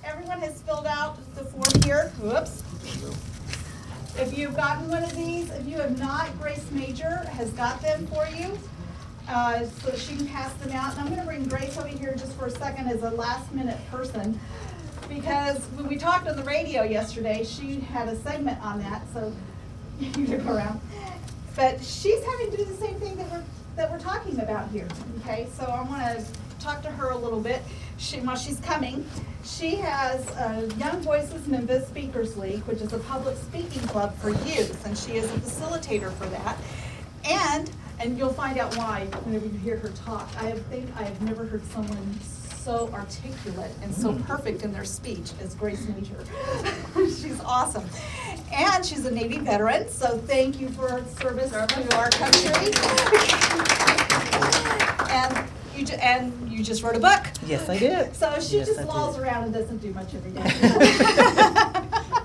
everyone has filled out the form here. Whoops. If you've gotten one of these, if you have not, Grace Major has got them for you. So she can pass them out. And I'm going to bring Grace over here just for a second as a last minute person, because when we talked on the radio yesterday, she had a segment on that, so you can go around. But she's having to do the same thing that we're talking about here. Okay, so I want to talk to her a little bit. While she's coming, she has Young Voices Memphis Speakers League, which is a public speaking club for youth, and she is a facilitator for that. And you'll find out why whenever you hear her talk. I think I have never heard someone so articulate and so perfect in their speech as Grace Major. She's awesome. And she's a Navy veteran, so thank you for her service to our country. And you just wrote a book. Yes, I did. So she just lolls around and doesn't do much every day.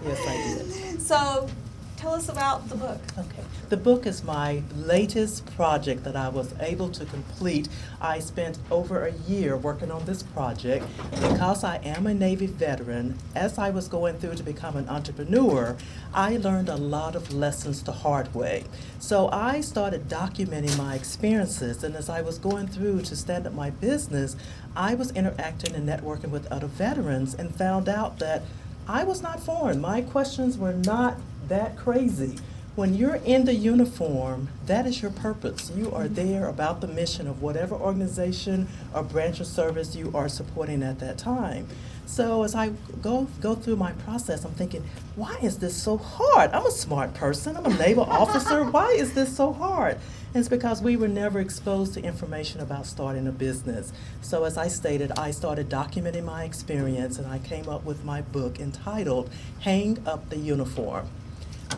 Yes, I did. So tell us about the book. Okay. The book is my latest project that I was able to complete. I spent over a year working on this project because I am a Navy veteran. As I was going through to become an entrepreneur, I learned a lot of lessons the hard way. So I started documenting my experiences, and as I was going through to stand up my business, I was interacting and networking with other veterans and found out that I was not foreign. My questions were not that crazy. When you're in the uniform, that is your purpose. You are there about the mission of whatever organization or branch of service you are supporting at that time. So as I go through my process, I'm thinking, why is this so hard? I'm a smart person. I'm a naval officer. Why is this so hard? And it's because we were never exposed to information about starting a business. So as I stated, I started documenting my experience, and I came up with my book entitled Hang Up the Uniform: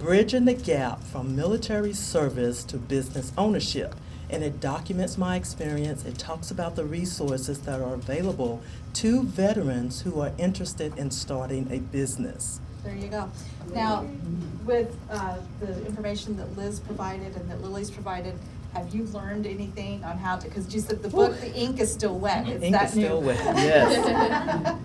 Bridging the Gap from Military Service to Business Ownership. And it documents my experience. It talks about the resources that are available to veterans who are interested in starting a business. There you go. Now, with the information that Liz provided and that Lily's provided, have you learned anything on how to, because you said the book, the ink is still wet. It's ink that is new. Still wet, yes.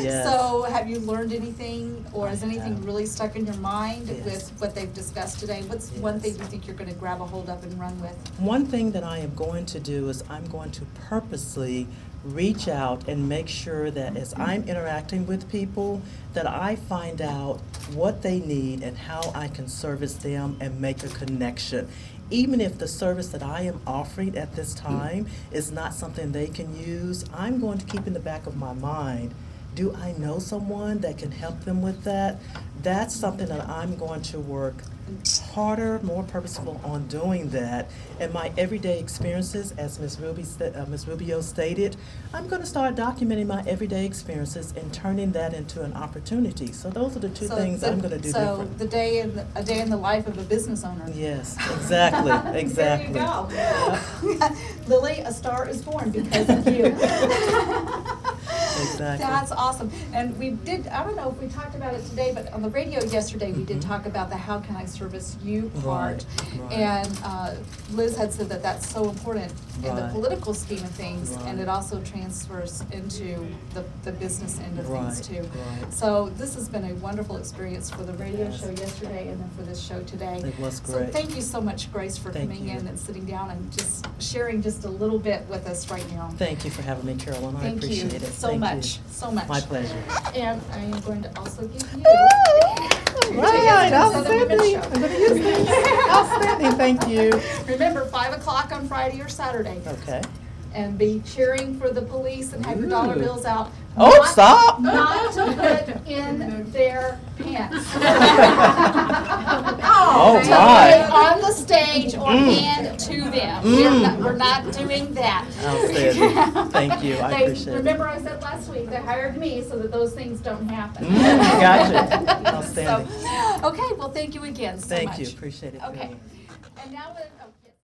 Yes. So have you learned anything, or has anything really stuck in your mind Yes. with what they've discussed today? What's one thing you think you're going to grab a hold of and run with? One thing that I am going to do is I'm going to purposely reach out and make sure that as I'm interacting with people, that I find out what they need and how I can service them and make a connection. Even if the service that I am offering at this time is not something they can use, I'm going to keep in the back of my mind, do I know someone that can help them with that? That's something that I'm going to work harder, more purposeful on doing that. And my everyday experiences, as Ms. Rubio stated, I'm going to start documenting my everyday experiences and turning that into an opportunity. So those are the two things I'm going to do different. So a day in the life of a business owner. Yes, exactly, exactly. There you go. Lily, a star is born because of you. Exactly. That's awesome. And we did, I don't know if we talked about it today, but on the radio yesterday we did talk about the how can I service you part. Right. And Liz had said that that's so important in the Right. political scheme of things, Right. and it also transfers into the business end of things too. Right. So this has been a wonderful experience for the radio Yes. show yesterday and then for this show today. It was So great. thank you so much, Grace, for Thank coming you. in and sitting down and just sharing just a little bit with us right now. Thank you for having me, Carolyn. I Thank appreciate you it. so Thank much, you. so much. My pleasure. And I am going to also give you. Right, outstanding. outstanding. I'm going to use these. Outstanding, thank you. Remember, 5 o'clock on Friday or Saturday. Okay. And be cheering for the police and have your dollar Ooh. bills out. Oh, stop! Not to put in their pants. Oh, To my. put on the stage or hand to them. We're not doing that. Outstanding. Thank you. I appreciate it. Remember I said last week, they hired me so that those things don't happen. Gotcha. Outstanding. So, okay, well, thank you again so much. Thank you. Appreciate it. Okay. And now,